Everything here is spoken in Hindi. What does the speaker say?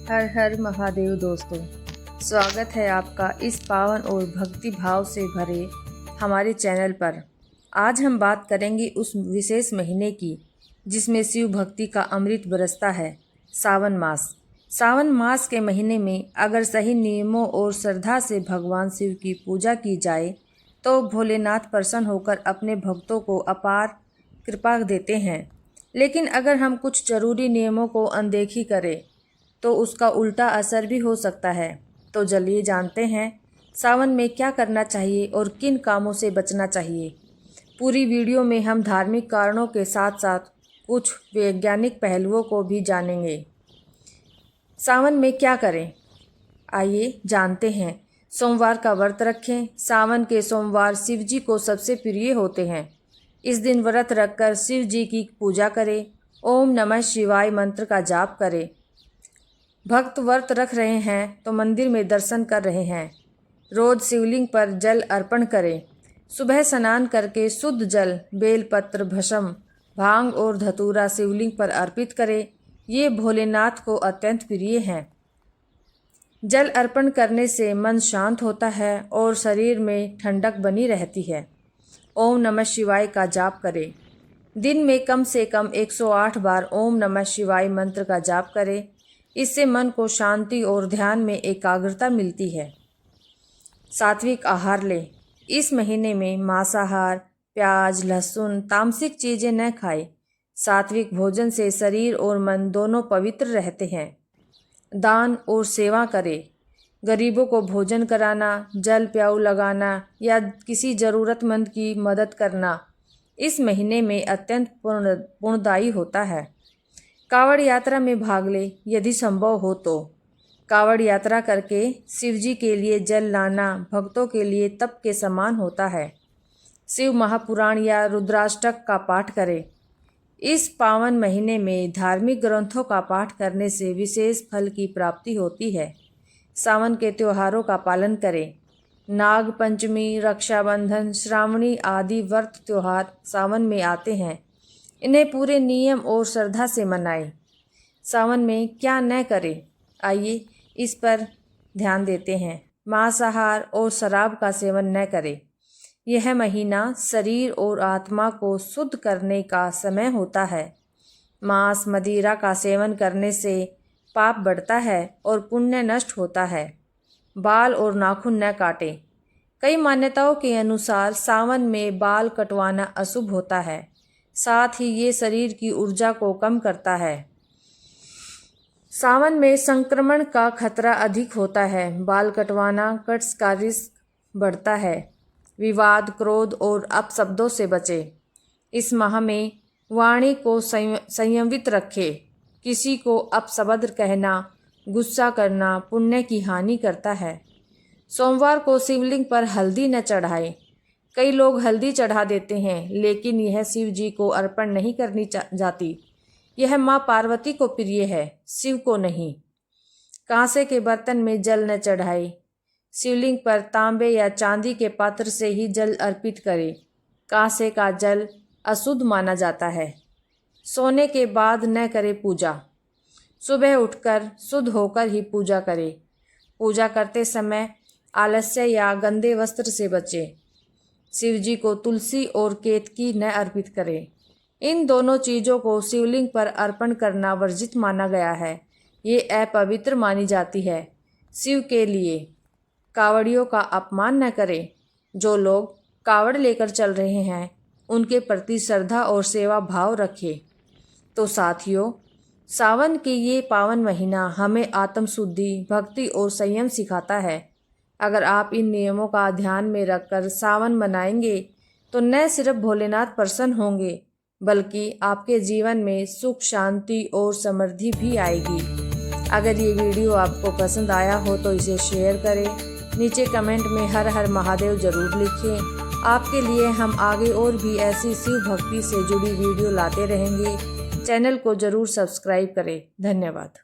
हर हर महादेव दोस्तों, स्वागत है आपका इस पावन और भक्ति भाव से भरे हमारे चैनल पर। आज हम बात करेंगे उस विशेष महीने की जिसमें शिव भक्ति का अमृत बरसता है, सावन मास। सावन मास के महीने में अगर सही नियमों और श्रद्धा से भगवान शिव की पूजा की जाए तो भोलेनाथ प्रसन्न होकर अपने भक्तों को अपार कृपा देते हैं। लेकिन अगर हम कुछ जरूरी नियमों को अनदेखी करें तो उसका उल्टा असर भी हो सकता है। तो चलिए जानते हैं सावन में क्या करना चाहिए और किन कामों से बचना चाहिए। पूरी वीडियो में हम धार्मिक कारणों के साथ साथ कुछ वैज्ञानिक पहलुओं को भी जानेंगे। सावन में क्या करें, आइए जानते हैं। सोमवार का व्रत रखें। सावन के सोमवार शिव जी को सबसे प्रिय होते हैं। इस दिन व्रत रखकर शिव जी की पूजा करें। ओम नमः शिवाय मंत्र का जाप करें। भक्त व्रत रख रहे हैं तो मंदिर में दर्शन कर रहे हैं। रोज शिवलिंग पर जल अर्पण करें। सुबह स्नान करके शुद्ध जल, बेलपत्र, भस्म, भांग और धतूरा शिवलिंग पर अर्पित करें। ये भोलेनाथ को अत्यंत प्रिय हैं। जल अर्पण करने से मन शांत होता है और शरीर में ठंडक बनी रहती है। ओम नमः शिवाय का जाप करें। दिन में कम से कम 108 बार ओम नमः शिवाय मंत्र का जाप करें। इससे मन को शांति और ध्यान में एकाग्रता मिलती है। सात्विक आहार लें। इस महीने में मांसाहार, प्याज, लहसुन, तामसिक चीज़ें न खाएं। सात्विक भोजन से शरीर और मन दोनों पवित्र रहते हैं। दान और सेवा करें। गरीबों को भोजन कराना, जल प्याऊ लगाना या किसी ज़रूरतमंद की मदद करना इस महीने में अत्यंत पुण्यदायी होता है। कावड़ यात्रा में भाग ले यदि संभव हो तो। कावड़ यात्रा करके शिवजी के लिए जल लाना भक्तों के लिए तप के समान होता है। शिव महापुराण या रुद्राष्टक का पाठ करें। इस पावन महीने में धार्मिक ग्रंथों का पाठ करने से विशेष फल की प्राप्ति होती है। सावन के त्योहारों का पालन करें। नाग पंचमी, रक्षाबंधन, श्रावणी आदि व्रत त्योहार सावन में आते हैं। इन्हें पूरे नियम और श्रद्धा से मनाएं। सावन में क्या न करें, आइए इस पर ध्यान देते हैं। मांसाहार और शराब का सेवन न करें। यह महीना शरीर और आत्मा को शुद्ध करने का समय होता है। मांस, मदिरा का सेवन करने से पाप बढ़ता है और पुण्य नष्ट होता है। बाल और नाखून न काटें। कई मान्यताओं के अनुसार सावन में बाल कटवाना अशुभ होता है। साथ ही ये शरीर की ऊर्जा को कम करता है। सावन में संक्रमण का खतरा अधिक होता है। बाल कटवाना कट्स का रिस्क बढ़ता है। विवाद, क्रोध और अपशब्दों से बचें। इस माह में वाणी को संयमित रखें। किसी को अपशब्द कहना, गुस्सा करना पुण्य की हानि करता है। सोमवार को शिवलिंग पर हल्दी न चढ़ाएं। कई लोग हल्दी चढ़ा देते हैं लेकिन यह शिव जी को अर्पण नहीं करनी जाती। यह माँ पार्वती को प्रिय है, शिव को नहीं। कांसे के बर्तन में जल न चढ़ाए। शिवलिंग पर तांबे या चांदी के पात्र से ही जल अर्पित करें। कांसे का जल अशुद्ध माना जाता है। सोने के बाद न करें पूजा। सुबह उठकर शुद्ध होकर ही पूजा करें। पूजा करते समय आलस्य या गंदे वस्त्र से बचें। शिव जी को तुलसी और केतकी न अर्पित करें। इन दोनों चीज़ों को शिवलिंग पर अर्पण करना वर्जित माना गया है। ये अपवित्र मानी जाती है। शिव के लिए कावड़ियों का अपमान न करें। जो लोग कावड़ लेकर चल रहे हैं उनके प्रति श्रद्धा और सेवा भाव रखें। तो साथियों, सावन के ये पावन महीना हमें आत्मशुद्धि, भक्ति और संयम सिखाता है। अगर आप इन नियमों का ध्यान में रखकर सावन मनाएंगे तो न सिर्फ भोलेनाथ प्रसन्न होंगे बल्कि आपके जीवन में सुख, शांति और समृद्धि भी आएगी। अगर ये वीडियो आपको पसंद आया हो तो इसे शेयर करें। नीचे कमेंट में हर हर महादेव जरूर लिखें। आपके लिए हम आगे और भी ऐसी शिव भक्ति से जुड़ी वीडियो लाते रहेंगे। चैनल को जरूर सब्सक्राइब करें। धन्यवाद।